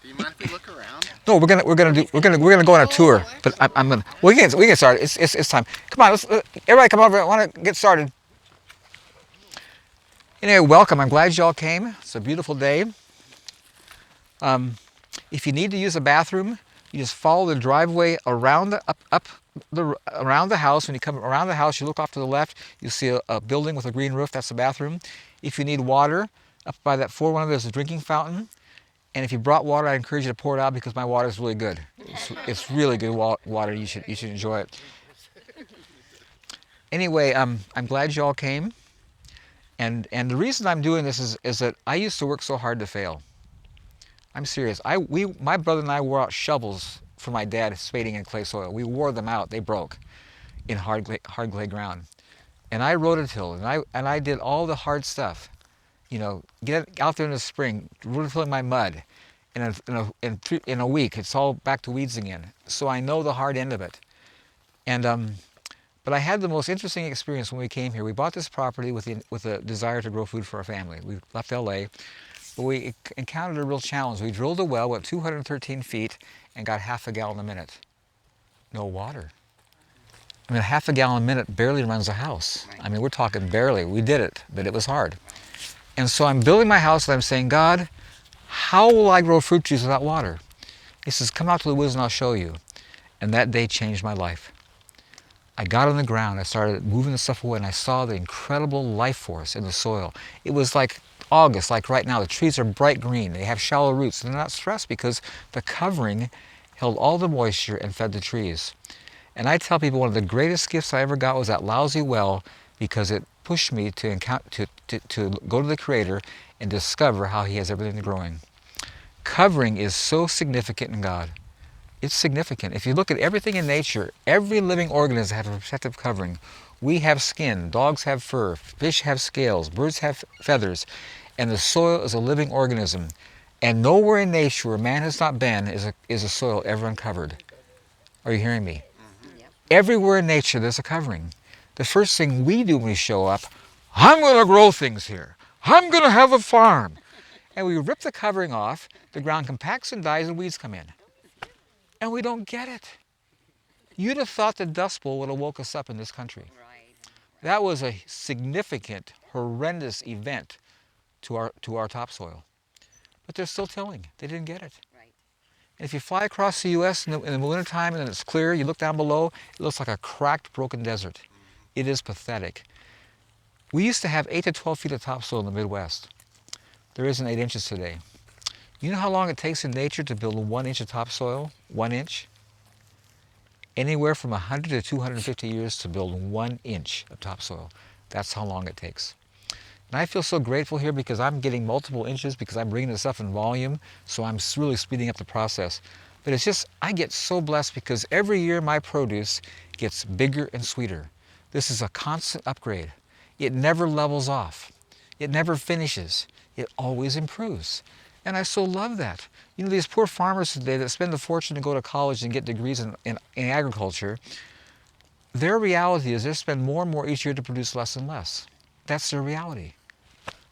Do you mind if we look around? No, we're gonna go on a tour. But I'm gonna we can start. It's time. Come on, everybody come over. I want to get started. Anyway, welcome. I'm glad y'all came. It's a beautiful day. If you need to use a bathroom, you just follow the driveway around around the house. When you come around the house, you look off to the left. You see a building with a green roof. That's the bathroom. If you need water, up by that 4-1, there's a drinking fountain. And if you brought water, I encourage you to pour it out because my water is really good. It's really good water. You should enjoy it. Anyway, I'm glad you all came. And the reason I'm doing this is that I used to work so hard to fail. I'm serious. My brother and I wore out shovels for my dad spading in clay soil. We wore them out. They broke in hard clay ground. And I rototill and I did all the hard stuff. You know, get out there in the spring, rototilling my mud. In a week, it's all back to weeds again. So I know the hard end of it. And but I had the most interesting experience when we came here. We bought this property with a desire to grow food for our family. We left LA, but we encountered a real challenge. We drilled a well, went 213 feet, and got half a gallon a minute. No water. I mean, half a gallon a minute barely runs a house. I mean, we're talking barely. We did it, but it was hard. And so I'm building my house, and I'm saying, God, how will I grow fruit trees without water? He says, come out to the woods and I'll show you. And that day changed my life. I got on the ground, I started moving the stuff away, and I saw the incredible life force in the soil. It was like August, like right now. The trees are bright green. They have shallow roots. They're not stressed because the covering held all the moisture and fed the trees. And I tell people one of the greatest gifts I ever got was that lousy well, because it pushed me to go to the Creator and discover how He has everything growing. Covering is so significant in God. It's significant. If you look at everything in nature, every living organism has a protective covering. We have skin, dogs have fur, fish have scales, birds have feathers, and the soil is a living organism. And nowhere in nature where man has not been is a soil ever uncovered. Are you hearing me? Mm-hmm. Yep. Everywhere in nature there's a covering. The first thing we do when we show up, I'm going to grow things here. I'm going to have a farm. And we rip the covering off, the ground compacts and dies, and weeds come in. And we don't get it. You'd have thought the Dust Bowl would have woke us up in this country. That was a significant, horrendous event to our topsoil. But they're still tilling. They didn't get it. And if you fly across the U.S. in the wintertime and it's clear, you look down below, it looks like a cracked, broken desert. It is pathetic. We used to have 8 to 12 feet of topsoil in the Midwest. There isn't 8 inches today. You know how long it takes in nature to build 1 inch of topsoil? 1 inch? Anywhere from 100 to 250 years to build 1 inch of topsoil. That's how long it takes. And I feel so grateful here because I'm getting multiple inches because I'm bringing this stuff in volume, so I'm really speeding up the process. But it's just, I get so blessed because every year my produce gets bigger and sweeter. This is a constant upgrade. It never levels off. It never finishes. It always improves. And I so love that. You know, these poor farmers today that spend a fortune to go to college and get degrees in agriculture, their reality is they spend more and more each year to produce less and less. That's their reality.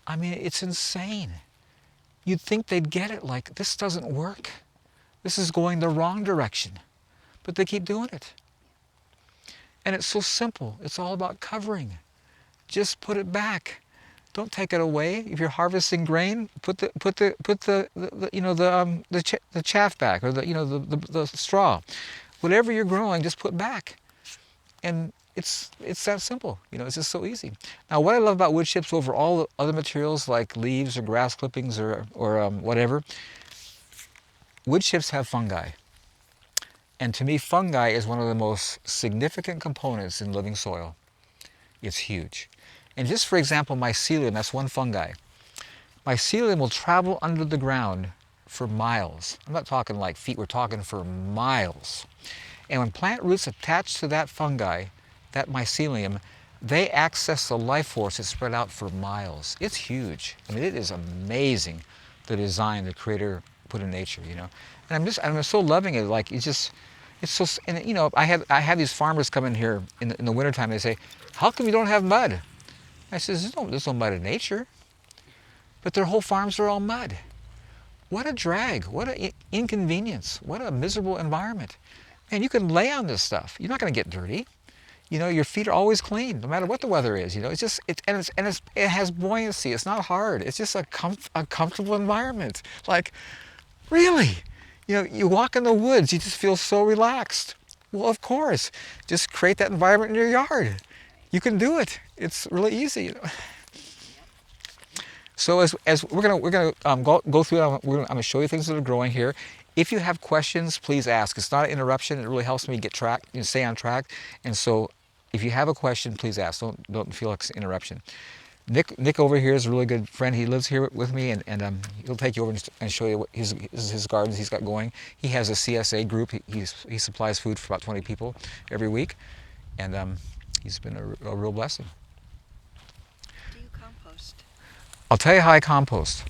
I mean, it's insane. You'd think they'd get it, like, this doesn't work. This is going the wrong direction. But they keep doing it. And it's so simple. It's all about covering. Just put it back. Don't take it away. If you're harvesting grain, put the chaff back, or the straw. Whatever you're growing, just put back. And it's that simple. You know, it's just so easy. Now, what I love about wood chips over all the other materials like leaves or grass clippings or whatever, wood chips have fungi. And to me, fungi is one of the most significant components in living soil. It's huge. And just for example, mycelium, that's one fungi. Mycelium will travel under the ground for miles. I'm not talking like feet, we're talking for miles. And when plant roots attach to that fungi, that mycelium, they access the life force that's spread out for miles. It's huge. I mean, it is amazing, the design the Creator put in nature, you know. And I'm so loving it. Like, it's so, and you know, I have these farmers come in here in the wintertime, they say, how come you don't have mud? I says, there's no mud in nature. But their whole farms are all mud. What a drag, what an inconvenience, what a miserable environment. And you can lay on this stuff. You're not going to get dirty. You know, your feet are always clean, no matter what the weather is. You know, it's just, it has buoyancy. It's not hard. It's just a comfortable environment. Like, really? You know, you walk in the woods, you just feel so relaxed. Well, of course, just create that environment in your yard. You can do it. It's really easy. You know? So as we're gonna go through, I'm gonna show you things that are growing here. If you have questions, please ask. It's not an interruption. It really helps me get track, stay on track. And so, if you have a question, please ask. Don't feel like it's an interruption. Nick over here is a really good friend. He lives here with me, and he'll take you over and show you what his gardens he's got going. He has a CSA group. He supplies food for about 20 people every week, and he's been a real blessing. Do you compost? I'll tell you how I compost.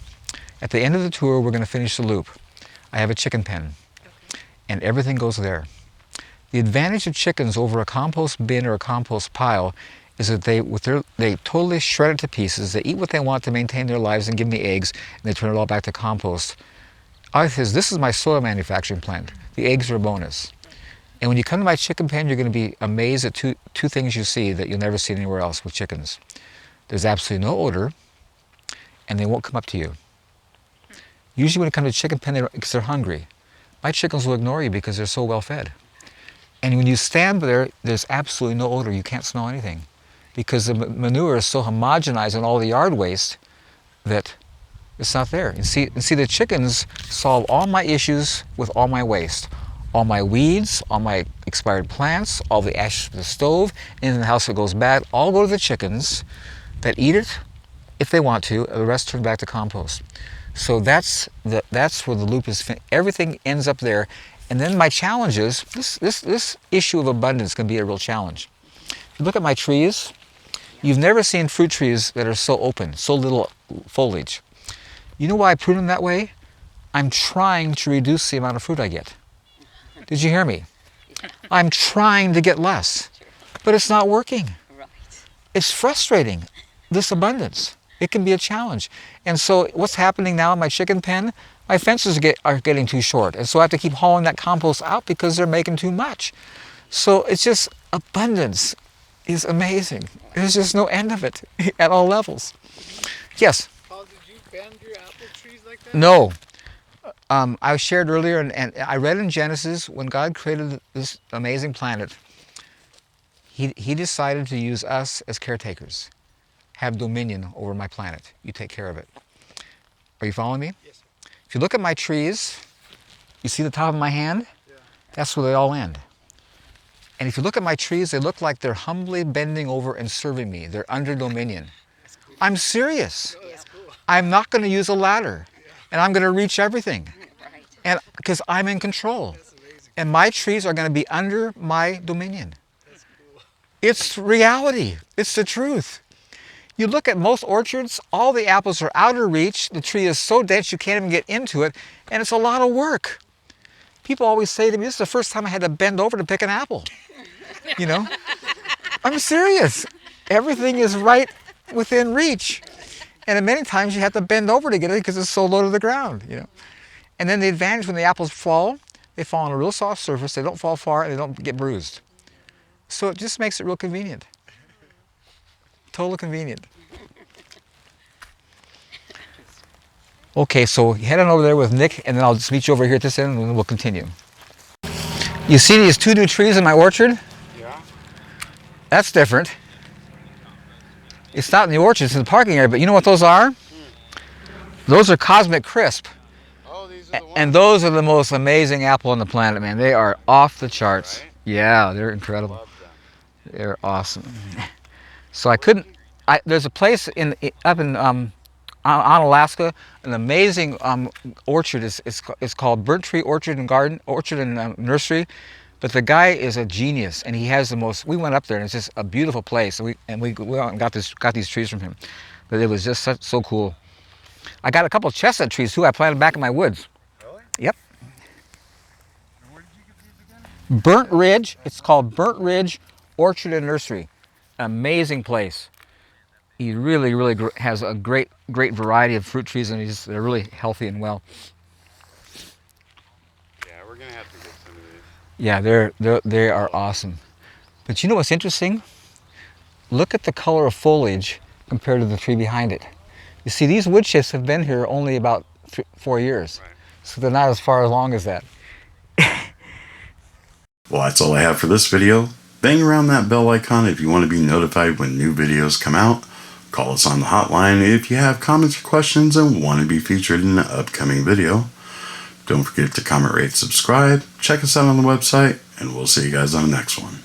At the end of the tour, we're going to finish the loop. I have a chicken pen, and everything goes there. The advantage of chickens over a compost bin or a compost pile is that they totally shred it to pieces. They eat what they want to maintain their lives and give me eggs, and they turn it all back to compost. This is my soil manufacturing plant. The eggs are a bonus. And when you come to my chicken pen, you're going to be amazed at two things you see that you'll never see anywhere else with chickens. There's absolutely no odor, and they won't come up to you. Usually when it comes to chicken pen, because they're hungry. My chickens will ignore you because they're so well fed. And when you stand there, there's absolutely no odor. You can't smell anything because the manure is so homogenized in all the yard waste that it's not there. And see, the chickens solve all my issues with all my waste. All my weeds, all my expired plants, all the ashes from the stove, in the house that goes bad, all go to the chickens that eat it if they want to, and the rest turn back to compost. So that's where the loop is. Everything ends up there. And then my challenge is, this issue of abundance can be a real challenge. If you look at my trees, you've never seen fruit trees that are so open, so little foliage. You know why I prune them that way? I'm trying to reduce the amount of fruit I get. Did you hear me? I'm trying to get less, but it's not working. Right. It's frustrating, this abundance. It can be a challenge. And so what's happening now in my chicken pen, my fences are getting too short. And so I have to keep hauling that compost out because they're making too much. So it's just, abundance is amazing. There's just no end of it at all levels. Yes? Paul, did you bend your apple trees like that? No. I shared earlier, and I read in Genesis, when God created this amazing planet, he decided to use us as caretakers. Have dominion over my planet. You take care of it. Are you following me? Yes, sir. If you look at my trees, you see the top of my hand? Yeah. That's where they all end. And if you look at my trees, they look like they're humbly bending over and serving me. They're under dominion. Cool. I'm serious. Oh, that's cool. I'm not going to use a ladder. And I'm going to reach everything. Right. And because I'm in control. That's amazing. And my trees are going to be under my dominion. That's cool. It's reality. It's the truth. You look at most orchards, all the apples are out of reach. The tree is so dense you can't even get into it, and it's a lot of work. People always say to me, this is the first time I had to bend over to pick an apple. You know? I'm serious. Everything is right within reach. And many times you have to bend over to get it because it's so low to the ground, you know. And then the advantage when the apples fall, they fall on a real soft surface, they don't fall far, and they don't get bruised. So it just makes it real convenient. Total convenient. Okay, so head on over there with Nick, and then I'll just meet you over here at this end, and then we'll continue. You see these two new trees in my orchard? Yeah. That's different. It's not in the orchard, it's in the parking area, but you know what those are? Those are Cosmic Crisp. Oh, these are the ones. And those are the most amazing apple on the planet, man. They are off the charts. Right? Yeah, they're incredible. Love them. They're awesome. So there's a place up in on Alaska, an amazing orchard. It's called Burnt Tree Orchard and Nursery. But the guy is a genius, and he has the most. We went up there, and it's just a beautiful place. And we went and got these trees from him. But it was just so cool. I got a couple of chestnut trees too. I planted back in my woods. Really? Yep. And where did you get these again? Burnt Ridge. It's called Burnt Ridge Orchard and Nursery. Amazing place. He really has a great variety of fruit trees, and they're really healthy and well. we're gonna have to get some of these. Yeah, they are awesome. But you know what's interesting? Look at the color of foliage compared to the tree behind it. You see, these wood chips have been here only about 4 years, Right. so they're not as far along as that. Well, that's all I have for this video. Bang around that bell icon if you want to be notified when new videos come out. Call us on the hotline if you have comments or questions and want to be featured in an upcoming video. Don't forget to comment, rate, subscribe. Check us out on the website, and we'll see you guys on the next one.